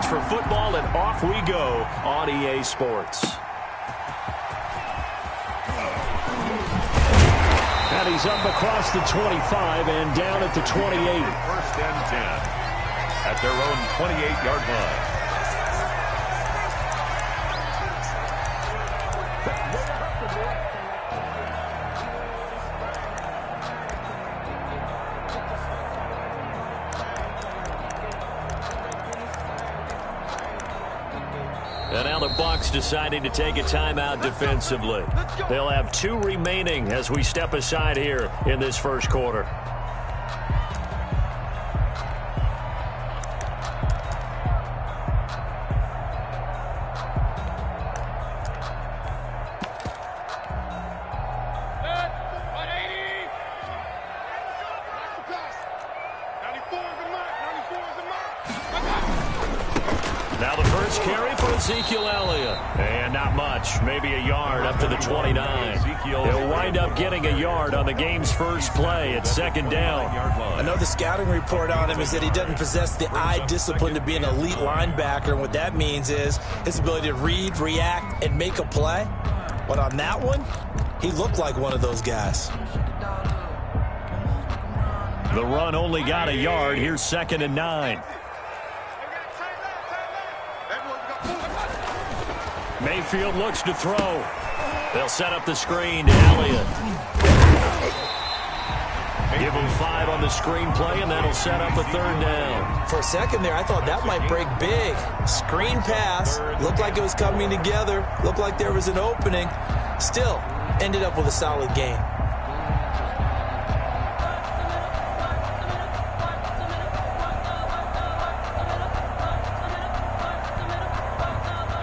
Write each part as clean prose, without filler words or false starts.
search for football, and off we go on EA Sports. And he's up across the 25 and down at the 28. First and 10 at their own 28-yard line. And now the Bucs deciding to take a timeout defensively. They'll have 2 remaining as we step aside here in this first quarter. Now the first carry for Ezekiel Elliott. And not much, maybe a yard up to the 29. He'll wind up getting a yard on the game's first play at second down. Another scouting report on him is that he doesn't possess the eye discipline to be an elite linebacker. And what that means is his ability to read, react, and make a play. But on that one, he looked like one of those guys. The run only got a yard. Here's 2nd and 9. Mayfield looks to throw. They'll set up the screen to Elliott. Give him 5 on the screen play, and that'll set up a 3rd down. For a second there, I thought that might break big. Screen pass. Looked like it was coming together. Looked like there was an opening. Still, ended up with a solid game.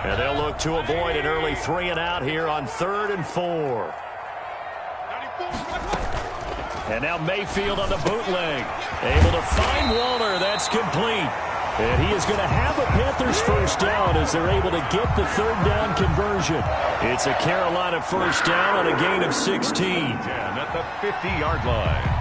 And they'll look to avoid an early 3 and out here on 3rd and 4. And now Mayfield on the bootleg. Able to find Waller. That's complete. And he is going to have a Panthers first down as they're able to get the 3rd down conversion. It's a Carolina first down on a gain of 16. 10 at the 50-yard line.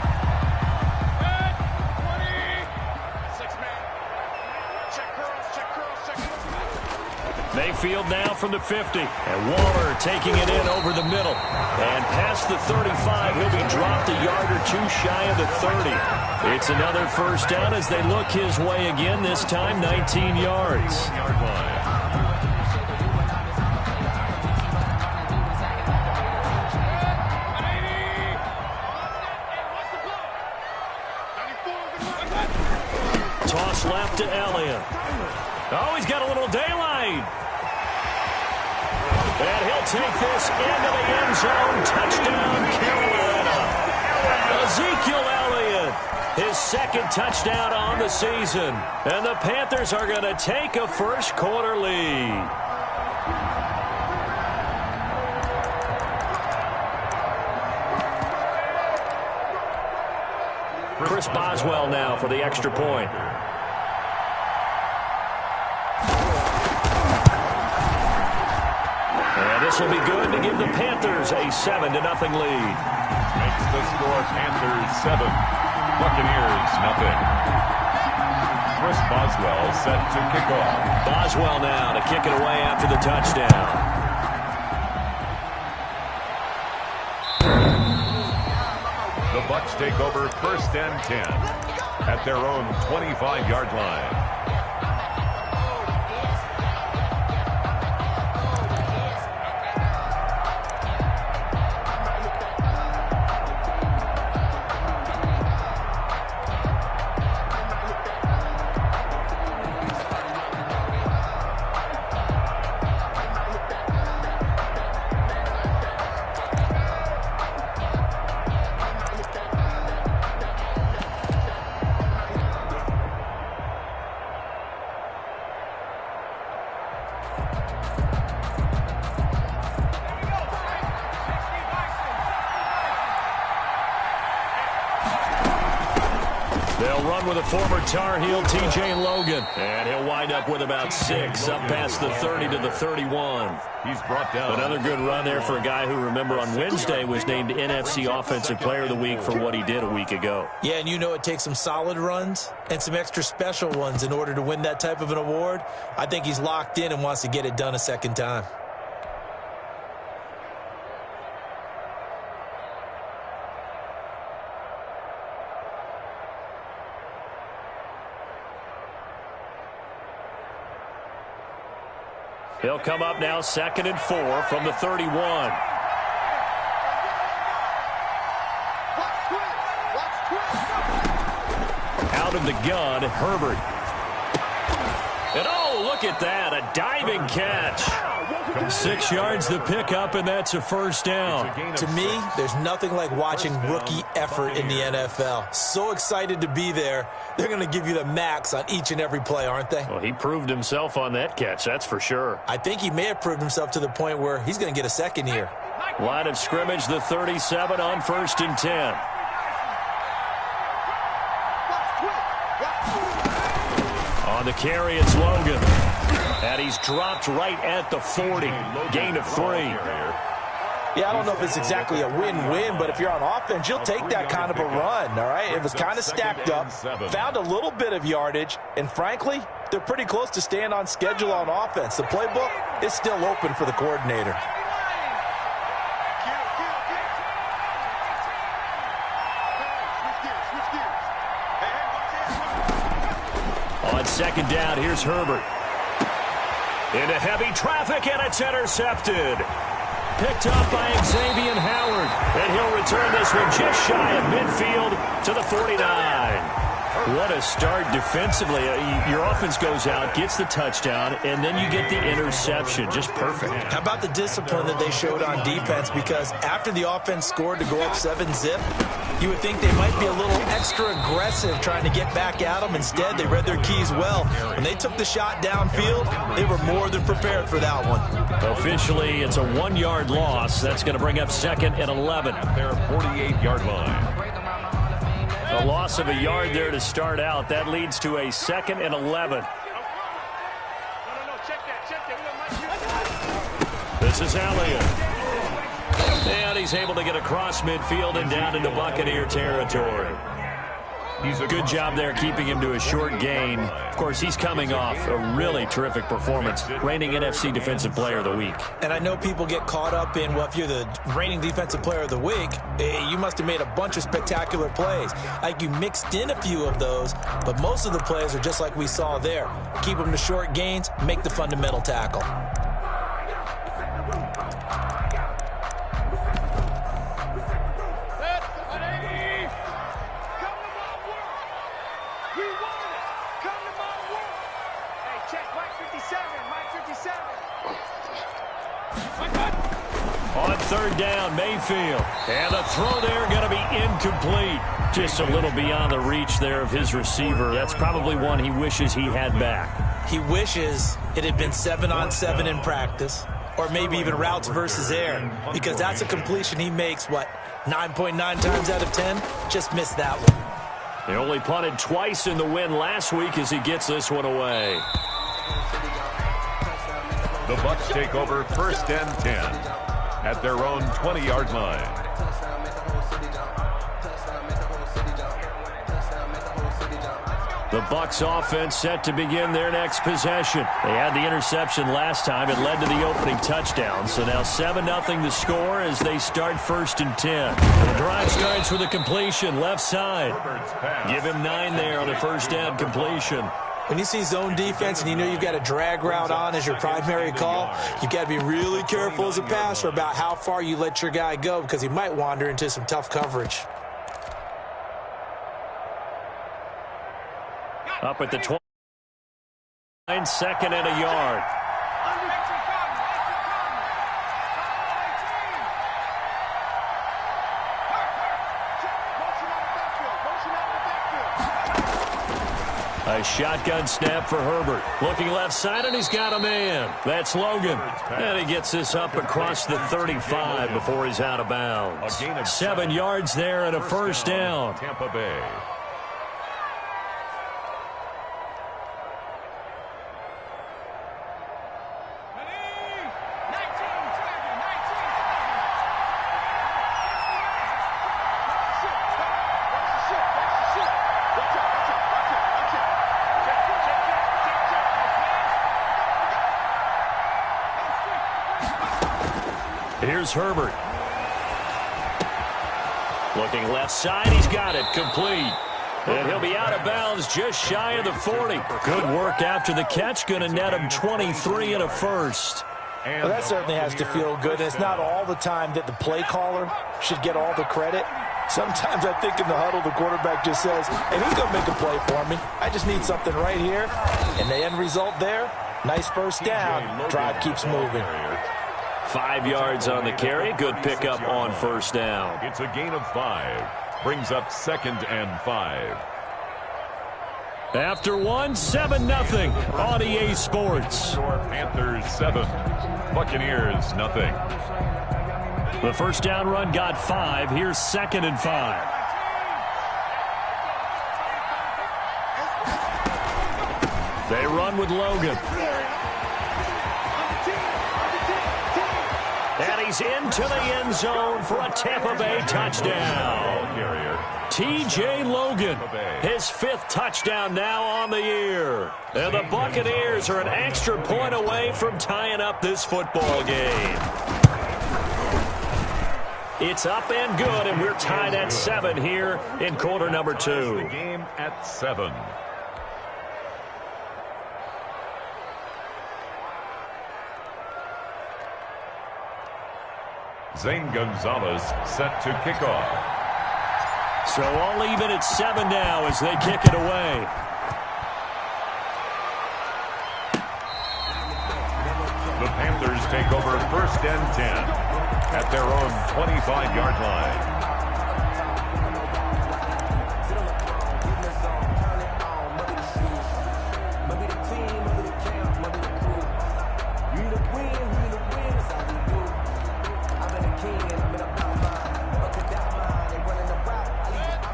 Mayfield now from the 50. And Waller taking it in over the middle. And past the 35, he'll be dropped a yard or 2 shy of the 30. It's another first down as they look his way again, this time 19 yards. Toss left to Elliott. Oh, he's got a little daylight. And he'll take this into the end zone. Touchdown, Carolina. Ezekiel Elliott, his 2nd touchdown on the season. And the Panthers are going to take a first quarter lead. Chris Boswell now for the extra point. This will be good to give the Panthers a 7-0 lead. Makes the score Panthers 7, Buccaneers 0. Chris Boswell set to kick off. Boswell now to kick it away after the touchdown. The Bucs take over 1st and 10 at their own 25-yard line. They'll run with a former Tar Heel, T.J. Logan. And he'll wind up with about 6, up past the 30 to the 31. He's brought down. Another good run there for a guy who, remember, on Wednesday was named NFC Offensive Player of the Week for what he did a week ago. Yeah, and you know it takes some solid runs and some extra special ones in order to win that type of an award. I think he's locked in and wants to get it done a second time. He'll come up now 2nd and 4 from the 31. Out of the gun, Herbert. And oh, look at that, a diving catch. 6 yards the pickup, and that's a first down. To me, there's nothing like watching rookie effort in the NFL. So excited to be there. They're going to give you the max on each and every play, aren't they? Well, he proved himself on that catch, that's for sure. I think he may have proved himself to the point where he's going to get a second here. Line of scrimmage, the 37 on 1st and 10. On the carry, it's Logan. And he's dropped right at the 40. Gain of 3. Yeah, I don't know if it's exactly a win-win, but if you're on offense, you'll take that kind of a run, all right? It was kind of stacked up, found a little bit of yardage, and frankly, they're pretty close to staying on schedule on offense. The playbook is still open for the coordinator. On 2nd down, here's Herbert. Into heavy traffic, and it's intercepted. Picked up by Xavier Howard. And he'll return this one just shy of midfield to the 49. What a start defensively. Your offense goes out, gets the touchdown, and then you get the interception. Just perfect. How about the discipline that they showed on defense? Because after the offense scored to go up 7-zip, you would think they might be a little extra aggressive trying to get back at them. Instead, they read their keys well. When they took the shot downfield, they were more than prepared for that one. Officially, it's a 1-yard loss. That's going to bring up 2nd and 11. At their 48-yard line. A loss of a yard there to start out. That leads to a 2nd and 11. This is Elliott. And he's able to get across midfield and down into Buccaneer territory. Good job there keeping him to a short gain. Of course, he's coming off a really terrific performance, reigning NFC Defensive Player of the Week. And I know people get caught up in, well, if you're the reigning Defensive Player of the Week, you must have made a bunch of spectacular plays. Like you mixed in a few of those, but most of the plays are just like we saw there. Keep them to short gains, make the fundamental tackle. On 3rd down, Mayfield. And the throw there going to be incomplete. Just a little beyond the reach there of his receiver. That's probably one he wishes he had back. He wishes it had been 7-on-7 in practice, or maybe even routes versus air, because that's a completion he makes, 9.9 times out of 10? Just missed that one. He only punted twice in the win last week as he gets this one away. The Bucs take over 1st and 10 at their own 20-yard line. The Bucs offense set to begin their next possession. They had the interception last time. It led to the opening touchdown. So now 7-0 the score as they start 1st and 10. The drive starts with a completion left side. Give him 9 there on a 1st down completion. When you see zone defense and you know you've got a drag route on as your primary call, you've got to be really careful as a passer about how far you let your guy go because he might wander into some tough coverage. Up at the 20, 2nd and a yard. A shotgun snap for Herbert. Looking left side, and he's got a man. That's Logan. And he gets this up across the 35 before he's out of bounds. 7 yards there and a 1st down. Tampa Bay. Here's Herbert. Looking left side, he's got it, complete. And he'll be out of bounds just shy of the 40. Good work after the catch, going to net him 23 and a first. Well, that certainly has to feel good, and it's not all the time that the play caller should get all the credit. Sometimes I think in the huddle, the quarterback just says, hey, who's going to make a play for me? I just need something right here. And the end result there, nice first down. Drive keeps moving. 5 yards on the carry. Good pickup on first down. It's a gain of 5. Brings up 2nd and 5. After 7-0 on EA Sports. Panthers 7. Buccaneers nothing. The first down run got 5. Here's 2nd and 5. They run with Logan. And he's into the end zone for a Tampa Bay touchdown. T.J. Logan, his 5th touchdown now on the year. And the Buccaneers are an extra point away from tying up this football game. It's up and good, and we're tied at 7 here in quarter number 2. The game at 7. Zane Gonzalez set to kick off. So all even at 7 now as they kick it away. The Panthers take over 1st and 10 at their own 25-yard line.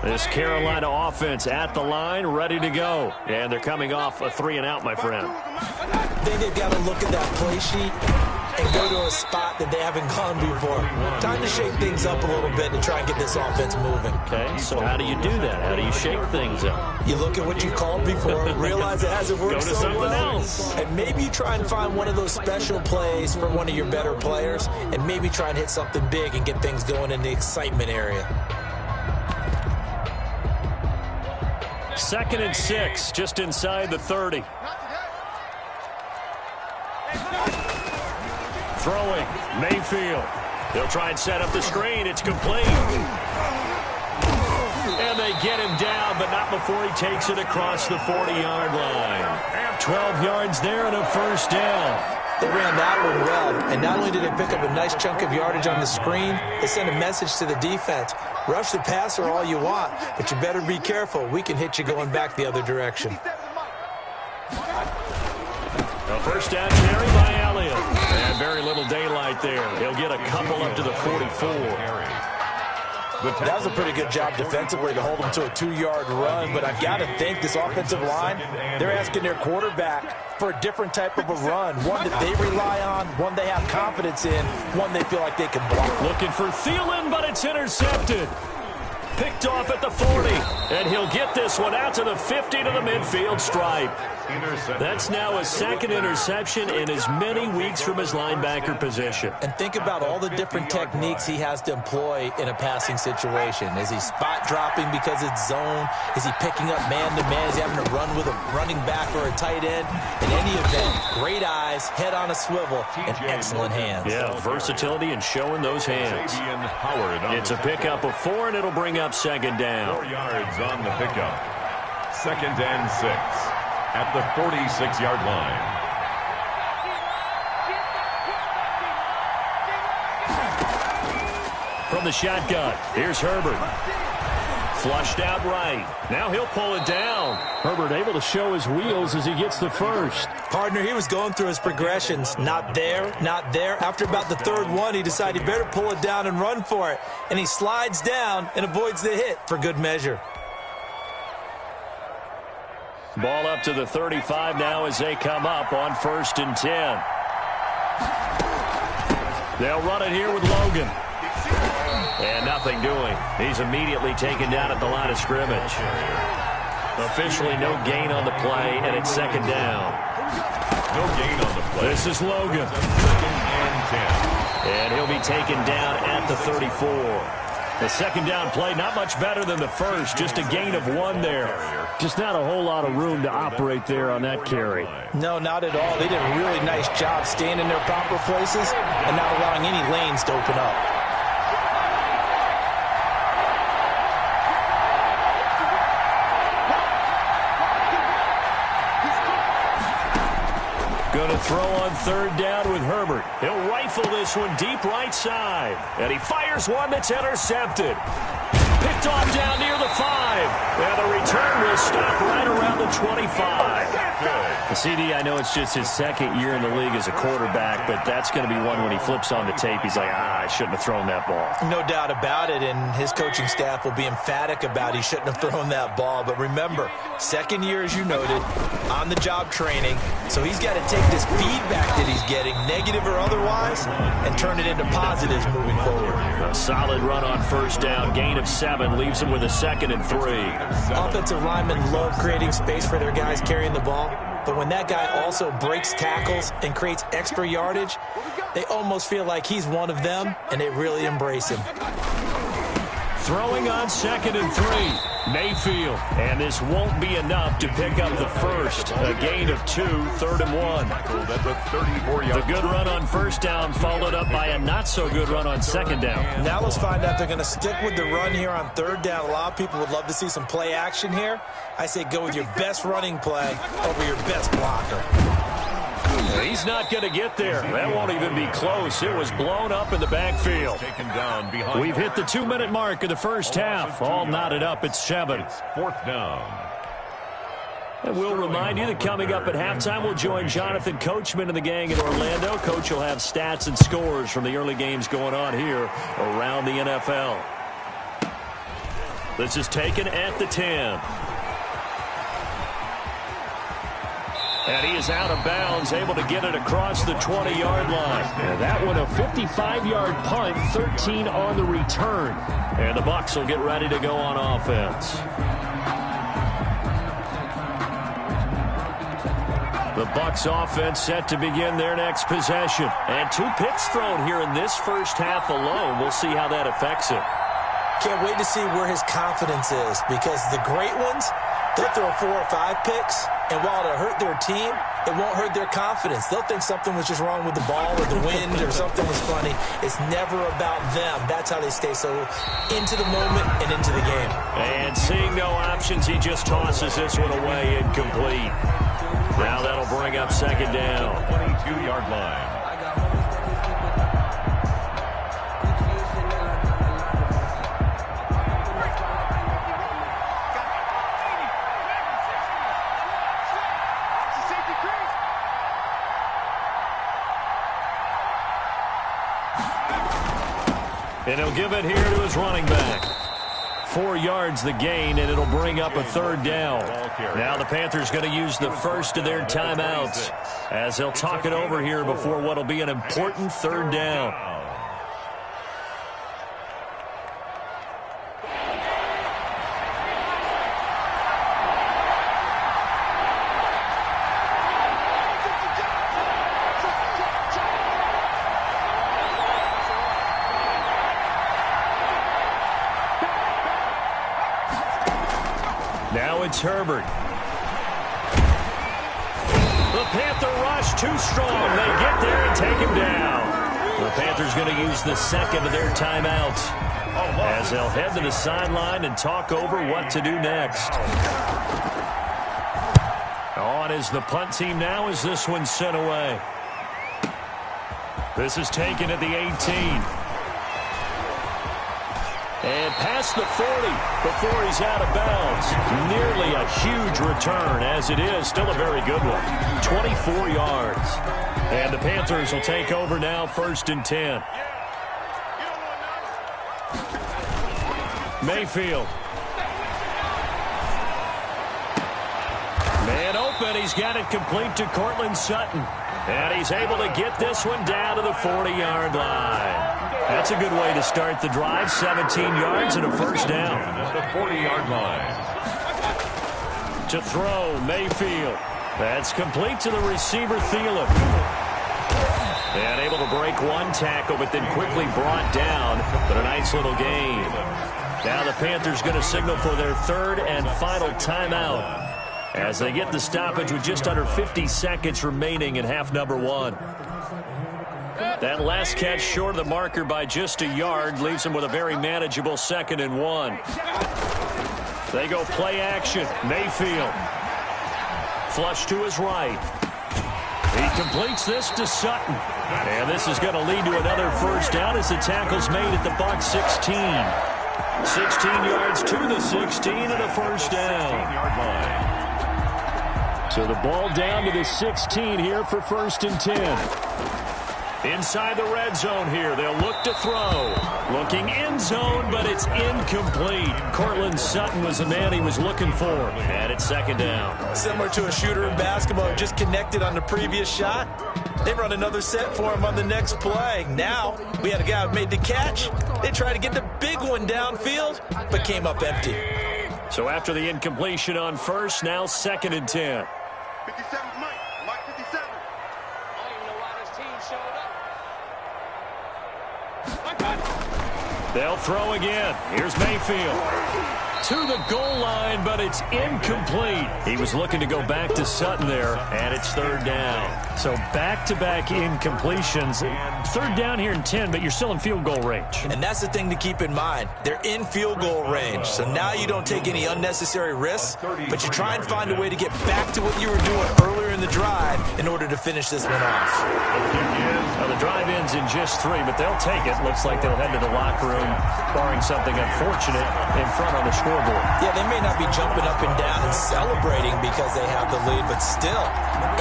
This Carolina offense at the line, ready to go. And they're coming off a 3-and-out, my friend. I think they've got to look at that play sheet and go to a spot that they haven't gone before. Time to shake things up a little bit and try and get this offense moving. Okay, so how do you do that? How do you shake things up? You look at what you called before, realize it hasn't worked Go to so something well, else. and maybe you try and find one of those special plays for one of your better players, and maybe try and hit something big and get things going in the excitement area. 2nd and 6, just inside the 30. Throwing, Mayfield. They'll try and set up the screen. It's complete. And they get him down, but not before he takes it across the 40-yard line. 12 yards there and a first down. They ran that one well, and not only did they pick up a nice chunk of yardage on the screen, they sent a message to the defense. Rush the passer all you want, but you better be careful. We can hit you going back the other direction. A first down carry by Elliott. And very little daylight there. He'll get a couple up to the 44. That was a pretty good job defensively to hold them to a 2-yard run, but I've got to think this offensive line, they're asking their quarterback for a different type of a run, one that they rely on, one they have confidence in, one they feel like they can block. Looking for Thielen, but it's intercepted. Picked off at the 40, and he'll get this one out to the 50 to the midfield stripe. That's now his 2nd interception in as many weeks from his linebacker position. And think about all the different techniques he has to employ in a passing situation. Is he spot dropping because it's zone? Is he picking up man-to-man? Is he having to run with a running back or a tight end? In any event, great eyes, head on a swivel, and excellent hands. Yeah, versatility and showing those hands. It's a pickup of 4, and it'll bring up 2nd down. 4 yards on the pickup. 2nd and 6 at the 46-yard line. From the shotgun, here's Herbert. Flushed out right. Now he'll pull it down. Herbert able to show his wheels as he gets the first. Partner, he was going through his progressions. Not there, not there. After about the 3rd one, he decided he better pull it down and run for it. And he slides down and avoids the hit for good measure. Ball up to the 35 now as they come up on 1st and 10. They'll run it here with Logan. And nothing doing. He's immediately taken down at the line of scrimmage. Officially no gain on the play, and it's 2nd down. No gain on the play. This is Logan. 2nd and 10. And he'll be taken down at the 34. The second down play, not much better than the first. Just a gain of 1 there. Just not a whole lot of room to operate there on that carry. No, not at all. They did a really nice job staying in their proper places and not allowing any lanes to open up. Going to throw on 3rd down with Herbert. He'll rifle this one deep right side. And he fires one that's intercepted. Picked off down near the 5. And the return will stop right around the 25. CD, I know it's just his 2nd year in the league as a quarterback, but that's going to be one when he flips on the tape. He's like, I shouldn't have thrown that ball. No doubt about it, and his coaching staff will be emphatic about he shouldn't have thrown that ball. But remember, 2nd year, as you noted, on-the-job training, so he's got to take this feedback that he's getting, negative or otherwise, and turn it into positives moving forward. A solid run on 1st down, gain of 7, leaves him with a 2nd and 3. Offensive linemen love creating space for their guys carrying the ball, but when that guy also breaks tackles and creates extra yardage, they almost feel like he's one of them, and they really embrace him. Throwing on 2nd and 3. Mayfield. And this won't be enough to pick up the first. A gain of 2, 3rd and 1. The good run on 1st down followed up by a not-so-good run on 2nd down. Now let's find out if they're going to stick with the run here on 3rd down. A lot of people would love to see some play action here. I say go with your best running play over your best blocker. He's not going to get there. That won't even be close. It was blown up in the backfield. We've hit the 2-minute mark of the first half. All knotted up at 7. 4th down. And we'll remind you that coming up at halftime, we'll join Jonathan Coachman and the gang in Orlando. Coach will have stats and scores from the early games going on here around the NFL. This is taken at the 10. And he is out of bounds, able to get it across the 20-yard line. And that one a 55-yard punt, 13 on the return. And the Bucs will get ready to go on offense. The Bucs offense set to begin their next possession. And 2 picks thrown here in this first half alone. We'll see how that affects him. Can't wait to see where his confidence is, because the great ones, they'll throw 4 or 5 picks, and while it'll hurt their team, it won't hurt their confidence. They'll think something was just wrong with the ball or the wind or something was funny. It's never about them. That's how they stay so into the moment and into the game. And seeing no options, he just tosses this one away incomplete. Now that'll bring up 2nd down. 22-yard line. And he'll give it here to his running back. 4 yards the gain, and it'll bring up a 3rd down. Now the Panthers going to use the first of their timeouts as they'll talk it over here before what will be an important 3rd down. Now it's Herbert. The Panther rush too strong. They get there and take him down. The Panthers going to use the second of their timeouts as they'll head to the sideline and talk over what to do next. On is the punt team now as this one's sent away. This is taken at the 18. And past the 40 before he's out of bounds. Nearly a huge return, as it is. Still a very good one. 24 yards. And the Panthers will take over now, 1st and 10. Mayfield. Man open. He's got it complete to Cortland Sutton. And he's able to get this one down to the 40-yard line. That's a good way to start the drive. 17 yards and a 1st down. At the 40-yard line. To throw, Mayfield. That's complete to the receiver, Thielen. And able to break one tackle, but then quickly brought down. But a nice little gain. Now the Panthers going to signal for their third and final timeout as they get the stoppage with just under 50 seconds remaining in half number one. That last catch short of the marker by just a yard leaves them with a very manageable 2nd and 1. They go play action. Mayfield. Flush to his right. He completes this to Sutton. And this is going to lead to another first down as the tackle's made at the Bucs 16. 16 yards to the 16 and a first down. So the ball down to the 16 here for 1st and 10. Inside the red zone here. They'll look to throw. Looking end zone, but it's incomplete. Cortland Sutton was the man he was looking for. And it's 2nd down. Similar to a shooter in basketball, just connected on the previous shot. They run another set for him on the next play. Now, we had a guy who made the catch. They tried to get the big one downfield, but came up empty. So after the incompletion on first, now 2nd and 10. 57, Mike 57. I don't even know why this team showed up. They'll throw again. Here's Mayfield. To the goal line, but it's incomplete. He was looking to go back to Sutton there, and it's 3rd down. So back-to-back incompletions. 3rd down here in 10, but you're still in field goal range. And that's the thing to keep in mind. They're in field goal range. So now you don't take any unnecessary risks, but you try and find a way to get back to what you were doing earlier in the drive in order to finish this one off. Well, the drive ends in just 3, but they'll take it. Looks like they'll head to the locker room, barring something unfortunate in front on the scoreboard. Yeah, they may not be jumping up and down and celebrating because they have the lead, but still,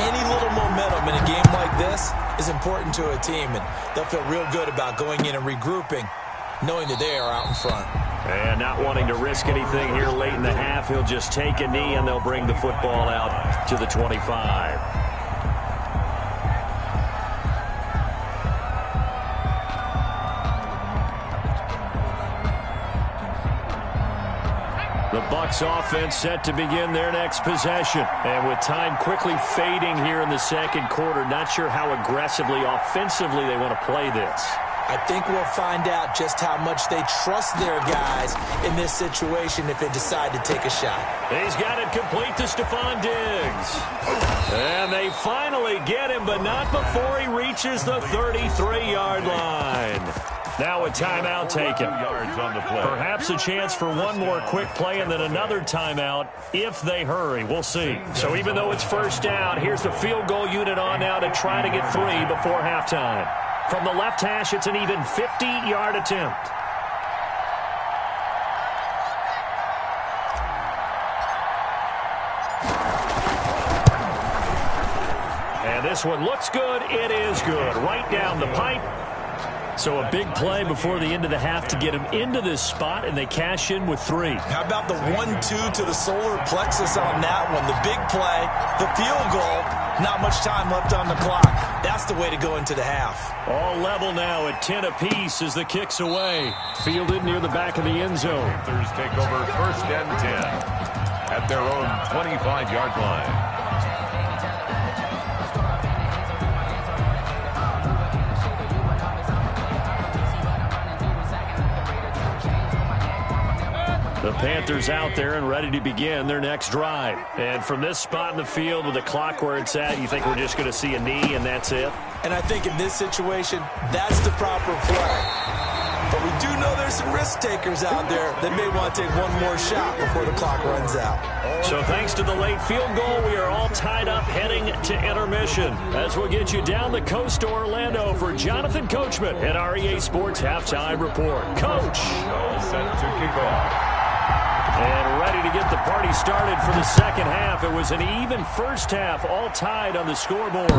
any little momentum in a game like this is important to a team, and they'll feel real good about going in and regrouping, knowing that they are out in front. And not wanting to risk anything here late in the half, he'll just take a knee, and they'll bring the football out to the 25. The Bucs offense set to begin their next possession. And with time quickly fading here in the 2nd quarter, not sure how aggressively, offensively they want to play this. I think we'll find out just how much they trust their guys in this situation if they decide to take a shot. He's got it complete to Stephon Diggs. And they finally get him, but not before he reaches the 33-yard line. Now a timeout taken. Perhaps a chance for one more quick play and then another timeout if they hurry. We'll see. So even though it's 1st down, here's the field goal unit on now to try to get 3 before halftime. From the left hash, it's an even 50-yard attempt. And this one looks good. It is good. Right down the pipe. So a big play before the end of the half to get him into this spot, and they cash in with 3. How about the 1-2 to the solar plexus on that one? The big play, the field goal, not much time left on the clock. That's the way to go into the half. All level now at 10 apiece as the kick's away. Fielded near the back of the end zone. Panthers take over 1st and 10 at their own 25-yard line. The Panthers out there and ready to begin their next drive. And from this spot in the field with the clock where it's at, you think we're just going to see a knee and that's it? And I think in this situation, that's the proper play. But we do know there's some risk takers out there that may want to take one more shot before the clock runs out. So thanks to the late field goal, we are all tied up heading to intermission. As we'll get you down the coast to Orlando for Jonathan Coachman at our EA Sports Halftime Report. Coach. All set to kick off. And ready to get the party started for the 2nd half. It was an even first half, all tied on the scoreboard.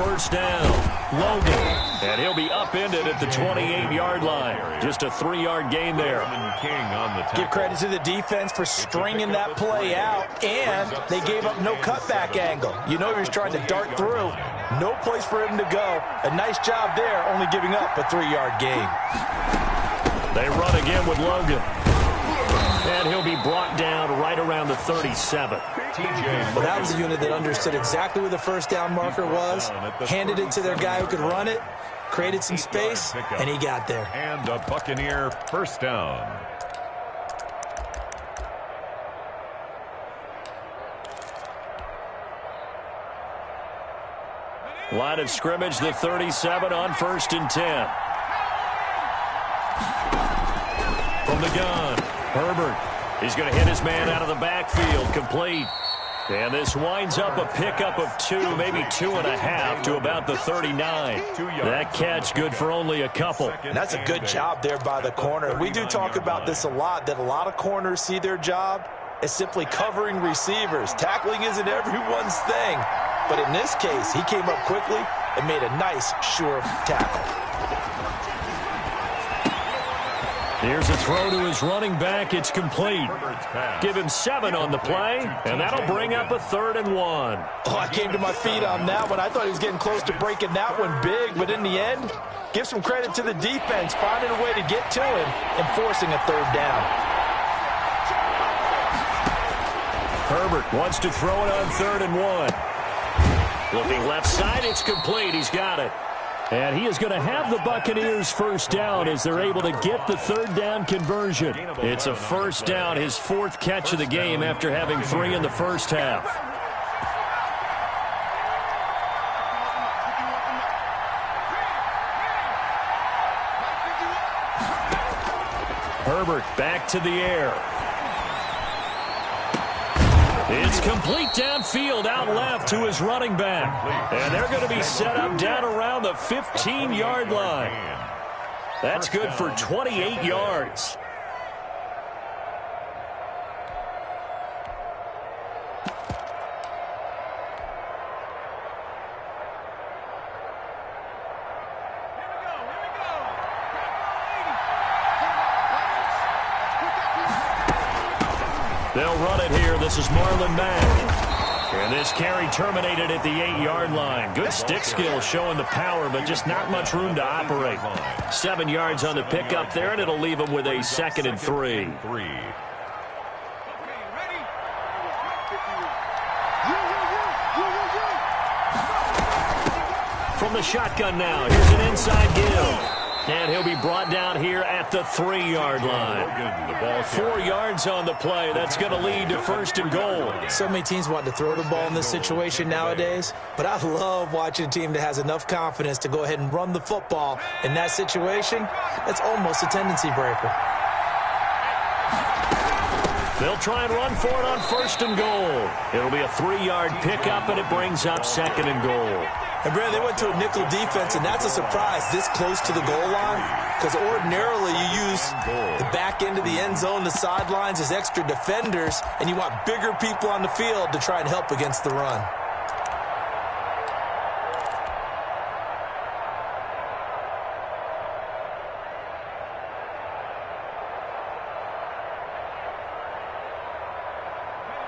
first down. Logan. And he'll be upended at the 28-yard line. Just a 3-yard gain there. King on the tackle. Give credit to the defense for stringing that play out, and they gave up no cutback angle. You know he was trying to dart through. No place for him to go. A nice job there, only giving up a 3-yard gain. They run again with Logan. And he'll be brought down right around the 37. Well, that was a unit that understood exactly where the first down marker was, handed it to their guy who could run it, created some space, and he got there. And a Buccaneer first down. Line of scrimmage, the 37 on 1st and 10. From the gun, Herbert. He's going to hit his man out of the backfield, complete. And this winds up a pickup of 2, maybe 2.5 to about the 39. That catch good for only a couple. And that's a good job there by the corner. We do talk about this a lot, that a lot of corners see their job as simply covering receivers. Tackling isn't everyone's thing. But in this case, he came up quickly and made a nice, sure tackle. Here's a throw to his running back. It's complete. Give him 7 on the play, and that'll bring up a 3rd and 1. Oh, I came to my feet on that one. I thought he was getting close to breaking that one big, but in the end, give some credit to the defense, finding a way to get to him and forcing a 3rd down. Herbert wants to throw it on 3rd and 1. Looking left side, it's complete. He's got it. And he is going to have the Buccaneers first down as they're able to get the 3rd down conversion. It's a first down, his 4th catch of the game after having 3 in the first half. Herbert back to the air. It's complete downfield, out left to his running back. And they're going to be set up down around the 15-yard line. That's good for 28 yards. They'll run it here. This is Marlon Mack. And this carry terminated at the 8-yard line. Good stick skill showing the power, but just not much room to operate. 7 yards on the pickup there, and it'll leave them with a 2nd and 3. From the shotgun now, here's an inside give. And he'll be brought down here at the 3-yard line. 4 yards on the play. That's going to lead to 1st and goal. So many teams want to throw the ball in this situation nowadays, but I love watching a team that has enough confidence to go ahead and run the football. In that situation, that's almost a tendency breaker. They'll try and run for it on 1st and goal. It'll be a 3-yard pickup, and it brings up 2nd and goal. And, Brandon, they went to a nickel defense, and that's a surprise this close to the goal line, because ordinarily you use the back end of the end zone, the sidelines as extra defenders, and you want bigger people on the field to try and help against the run.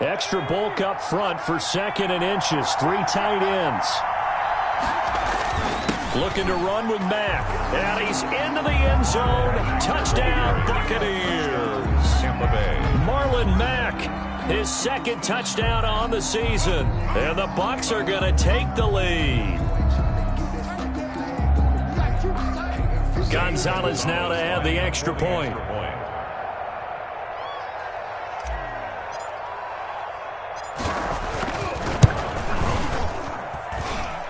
Extra bulk up front for 2nd and inches. 3 tight ends. Looking to run with Mack. And he's into the end zone. Touchdown, Buccaneers. Marlon Mack, his 2nd touchdown on the season. And the Bucs are going to take the lead. Gonzalez now to add the extra point.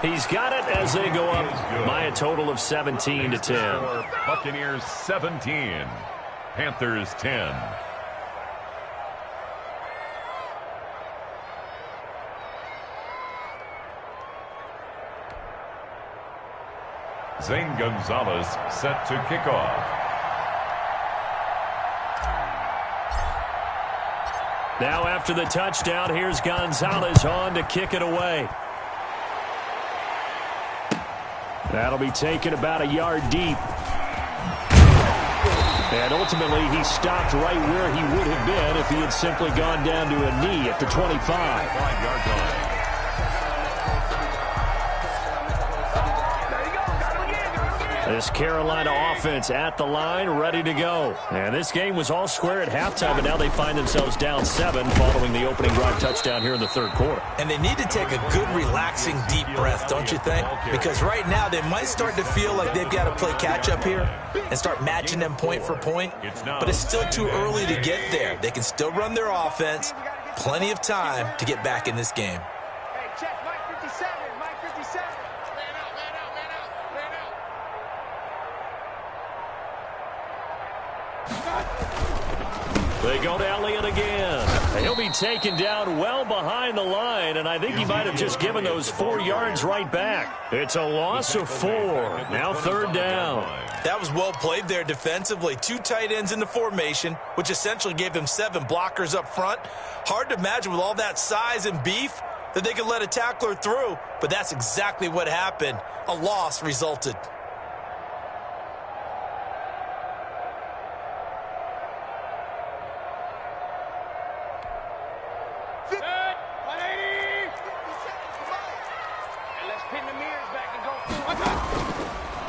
He's got it as they go up by a total of 17-10. Buccaneers 17, Panthers 10. Zane Gonzalez set to kick off. Now after the touchdown, here's Gonzalez on to kick it away. That'll be taken about a yard deep. And ultimately, he stopped right where he would have been if he had simply gone down to a knee at the 25. 5-yard line. This Carolina offense at the line, ready to go. And this game was all square at halftime, but now they find themselves down 7 following the opening drive touchdown here in the third quarter. And they need to take a good, relaxing, deep breath, don't you think? Because right now they might start to feel like they've got to play catch-up here and start matching them point for point. But it's still too early to get there. They can still run their offense. Plenty of time to get back in this game. Hey, check, Mike 57, Mike 57. Man out, man out, man out, man out. They go to Elliott again. He'll be taken down well behind the line, and I think he might have just given those 4 yards right back. It's a loss of 4. Now third down. That was well played there defensively. 2 tight ends in the formation, which essentially gave them 7 blockers up front. Hard to imagine with all that size and beef that they could let a tackler through, but that's exactly what happened. A loss resulted.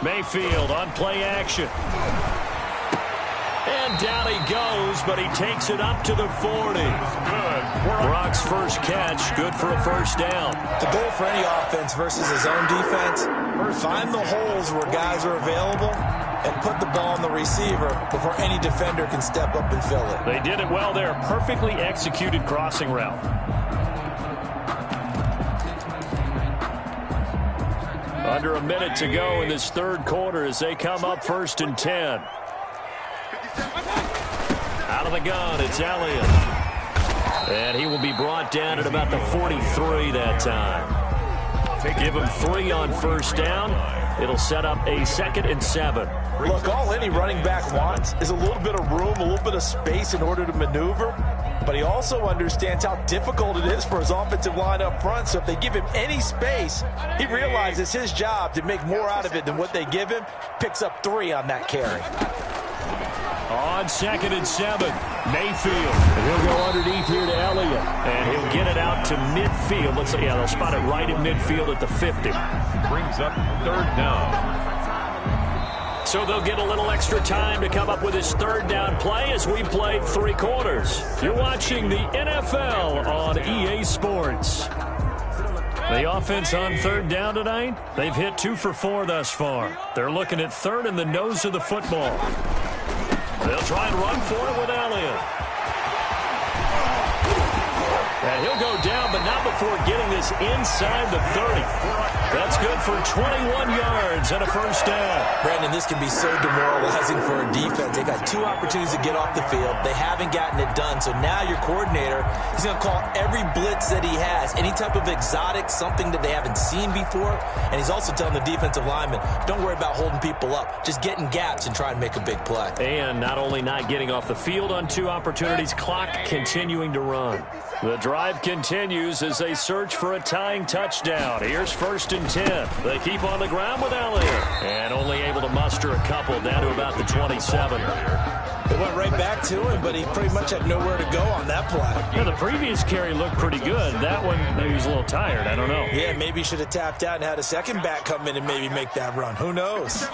Mayfield on play action. And down he goes, but he takes it up to the 40. Brock's first catch, good for a first down. The goal for any offense versus his own defense, find the holes where guys are available and put the ball on the receiver before any defender can step up and fill it. They did it well there. Perfectly executed crossing route. Under a minute to go in this third quarter as they come up 1st and 10. Out of the gun, it's Elliott. And he will be brought down at about the 43 that time. Give him 3 on first down. It'll set up a 2nd and 7. Look, all any running back wants is a little bit of room, a little bit of space in order to maneuver. But he also understands how difficult it is for his offensive line up front. So if they give him any space, he realizes his job to make more out of it than what they give him. Picks up 3 on that carry. On 2nd and 7, Mayfield. And he'll go underneath here to Elliott. And he'll get it out to midfield. Let's say, yeah, they'll spot it right at midfield at the 50. Brings up third down. So they'll get a little extra time to come up with his third down play as we played 3 quarters. You're watching the NFL on EA Sports. The offense on third down tonight, they've hit 2 for 4 thus far. They're looking at third in the nose of the football. They'll try and run for it with Elliott. And he'll go down, but not before getting this inside the 30. That's good for 21 yards and a first down. Brandon, this can be so demoralizing for a defense. They got 2 opportunities to get off the field. They haven't gotten it done. So now your coordinator, he's going to call every blitz that he has, any type of exotic, something that they haven't seen before. And he's also telling the defensive lineman, don't worry about holding people up. Just get in gaps and try and make a big play. And not only not getting off the field on 2 opportunities, clock continuing to run. The drive continues as they search for a tying touchdown. Here's 1st and 10. They keep on the ground with Elliott. And only able to muster a couple down to about the 27. It went right back to him, but he pretty much had nowhere to go on that play. Yeah, the previous carry looked pretty good. That one, maybe he was a little tired. I don't know. Yeah, maybe he should have tapped out and had a second back come in and maybe make that run. Who knows?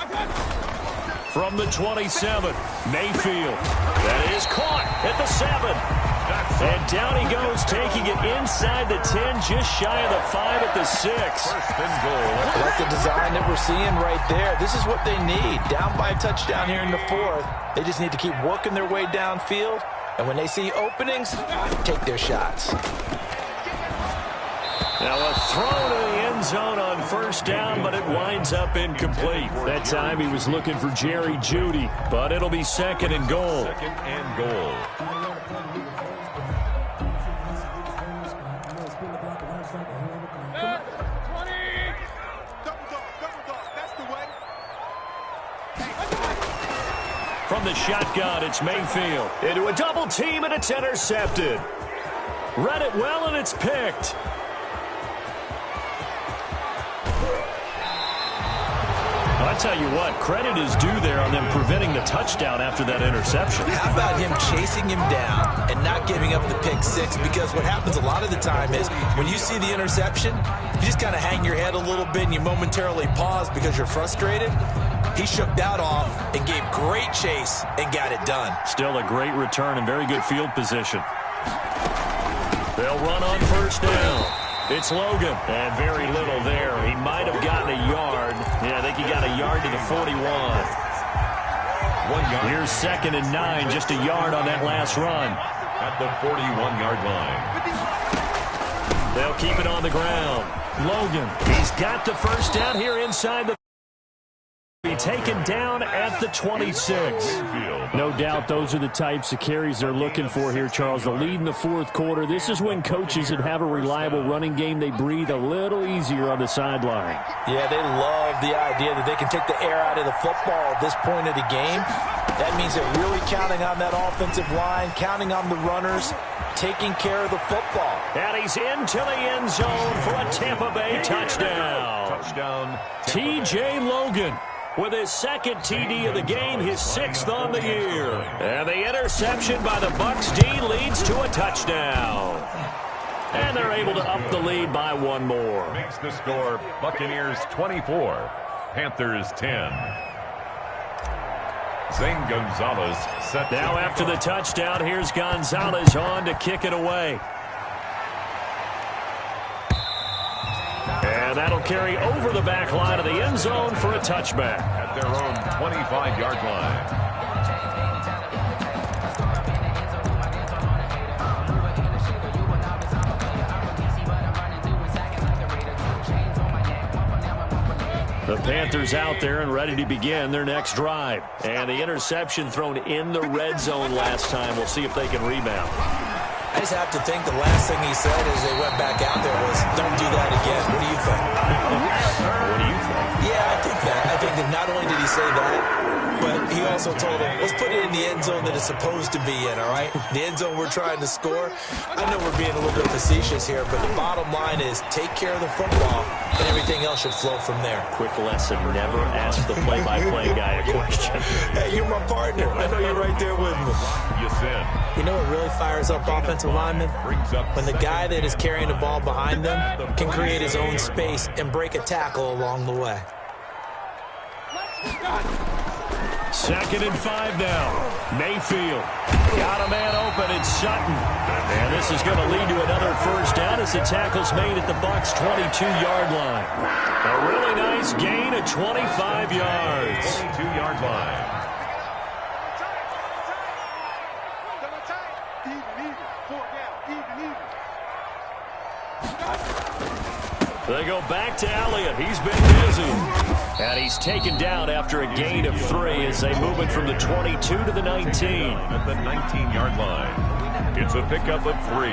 From the 27, Mayfield. That is caught at the 7. And down he goes, taking it inside the 10, just shy of the 5 at the 6. First and goal. I like the design that we're seeing right there. This is what they need. Down by a touchdown here in the 4th. They just need to keep working their way downfield. And when they see openings, take their shots. Now a throw to the end zone on first down, but it winds up incomplete. That time he was looking for Jerry Jeudy, but it'll be 2nd and goal. 2nd and goal. From the shotgun, it's Mayfield. Into a double team, and it's intercepted. Read it well, and it's picked. tell you what, credit is due there on them preventing the touchdown after that interception. How about him chasing him down and not giving up the pick six? Because what happens a lot of the time is when you see the interception, you just kind of hang your head a little bit and you momentarily pause because you're frustrated. He shook that off and gave great chase and got it done. Still a great return and very good field position. They'll run on first down. It's Logan. And very little there. He might have gotten a yard. Yeah, I think he got a yard to the 41. 1 yard. Here's 2nd and 9. Just a yard on that last run. At the 41-yard line. They'll keep it on the ground. Logan. He's got the first down here inside the... Be taken down at the 26. No doubt those are the types of carries they're looking for here, Charles. The lead in the fourth quarter. This is when coaches that have a reliable running game, they breathe a little easier on the sideline. Yeah, they love the idea that they can take the air out of the football at this point of the game. That means they're really counting on that offensive line, counting on the runners, taking care of the football. And he's into the end zone for a Tampa Bay touchdown. Touchdown. T.J. Logan with his 2nd TD of the game, his 6th on the year. And the interception by the Bucs D leads to a touchdown. And they're able to up the lead by 1 more. Makes the score Buccaneers 24, Panthers 10. Zane Gonzalez set. Now after the touchdown, here's Gonzalez on to kick it away. And that'll carry over the back line of the end zone for a touchback. At their own 25-yard line. The Panthers out there and ready to begin their next drive. And the interception thrown in the red zone last time. We'll see if they can rebound. I just have to think the last thing he said as they went back out there was, don't do that again. What do you think? What do you think? Yeah, I think that. I think that not only did he say that, but he also told them, let's put it in the end zone that it's supposed to be in, all right? The end zone we're trying to score. I know we're being a little bit facetious here, but the bottom line is take care of the football, and everything else should flow from there. Quick lesson, never ask the play-by-play guy a question. Hey, you're my partner. I know you're right there with me. You know what really fires up offensive linemen? When the guy that is carrying the ball behind them can create his own space and break a tackle along the way. 2nd and 5 now. Mayfield got a man open. It's Sutton. And this is going to lead to another first down as the tackle's made at the Bucs' 22-yard line. A really nice gain of 25 yards. 22-yard line. They go back to Elliott. He's been busy. And he's taken down after a gain of 3 as they move it from the 22 to the 19. At the 19-yard line. It's a pickup of 3.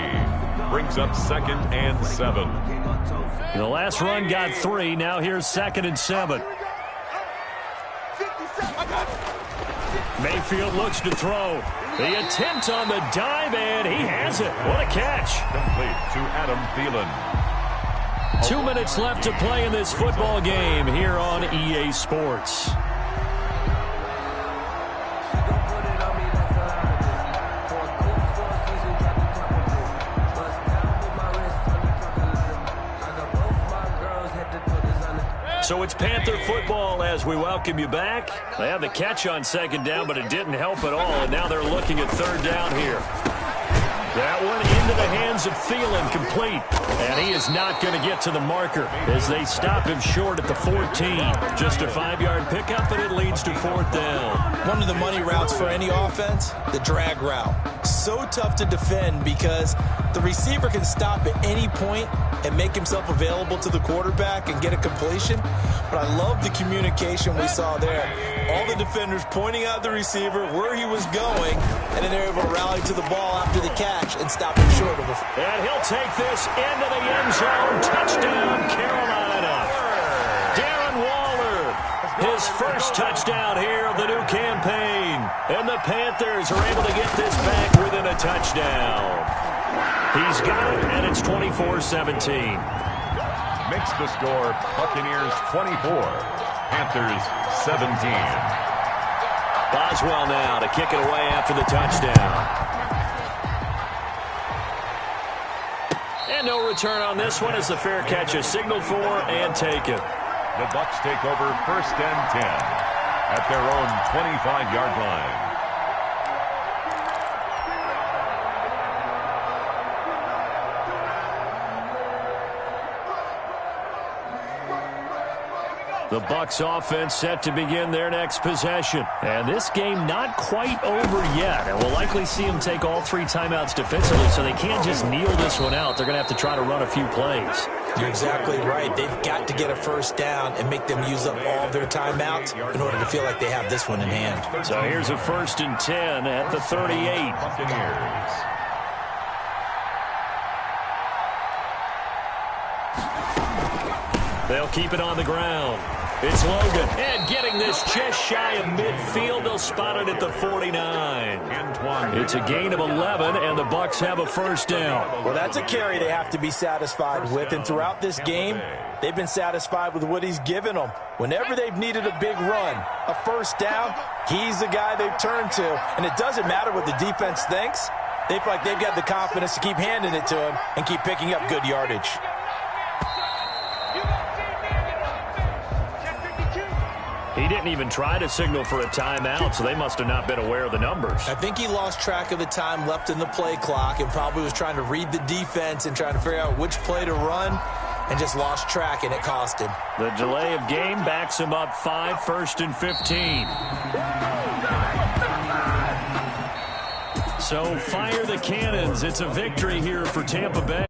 Brings up 2nd and 7. The last run got 3. Now here's 2nd and 7. Mayfield looks to throw. The attempt on the dive, and he has it. What a catch. Complete to Adam Thielen. 2 minutes left to play in this football game here on EA Sports. So it's Panther football as we welcome you back. They had the catch on 2nd down, but it didn't help at all, and now they're looking at 3rd down here. That one into the hands of Thielen, complete. And he is not going to get to the marker as they stop him short at the 14. Just a 5-yard pickup, and it leads to 4th down. One of the money routes for any offense, the drag route. So tough to defend because the receiver can stop at any point and make himself available to the quarterback and get a completion. But I love the communication we saw there. All the defenders pointing out the receiver, where he was going, and then they're able to rally to the ball after the catch and stop him short of a... And he'll take this into the end zone. Touchdown, Carolina. Darren Waller, his first touchdown here of the new campaign. And the Panthers are able to get this back within a touchdown. He's got it, and it's 24-17. Makes the score Buccaneers 24, Panthers 17. Boswell now to kick it away after the touchdown. And no return on this one as the fair catch is signaled for and taken. The Bucs take over 1st and 10 at their own 25-yard line. The Bucs offense set to begin their next possession. And this game not quite over yet. And we'll likely see them take all 3 timeouts defensively, so they can't just kneel this one out. They're going to have to try to run a few plays. You're exactly right. They've got to get a first down and make them use up all their timeouts in order to feel like they have this one in hand. So here's a 1st and 10 at the 38. Buccaneers. They'll keep it on the ground. It's Logan. And getting this just shy of midfield. They'll spot it at the 49. It's a gain of 11, and the Bucs have a first down. Well, that's a carry they have to be satisfied with. And throughout this game, they've been satisfied with what he's given them. Whenever they've needed a big run, a first down, he's the guy they've turned to. And it doesn't matter what the defense thinks. They feel like they've got the confidence to keep handing it to him and keep picking up good yardage. He didn't even try to signal for a timeout, so they must have not been aware of the numbers. I think he lost track of the time left in the play clock and probably was trying to read the defense and trying to figure out which play to run and just lost track, and it cost him. The delay of game backs him up 5, 1st and 15. So fire the cannons. It's a victory here for Tampa Bay.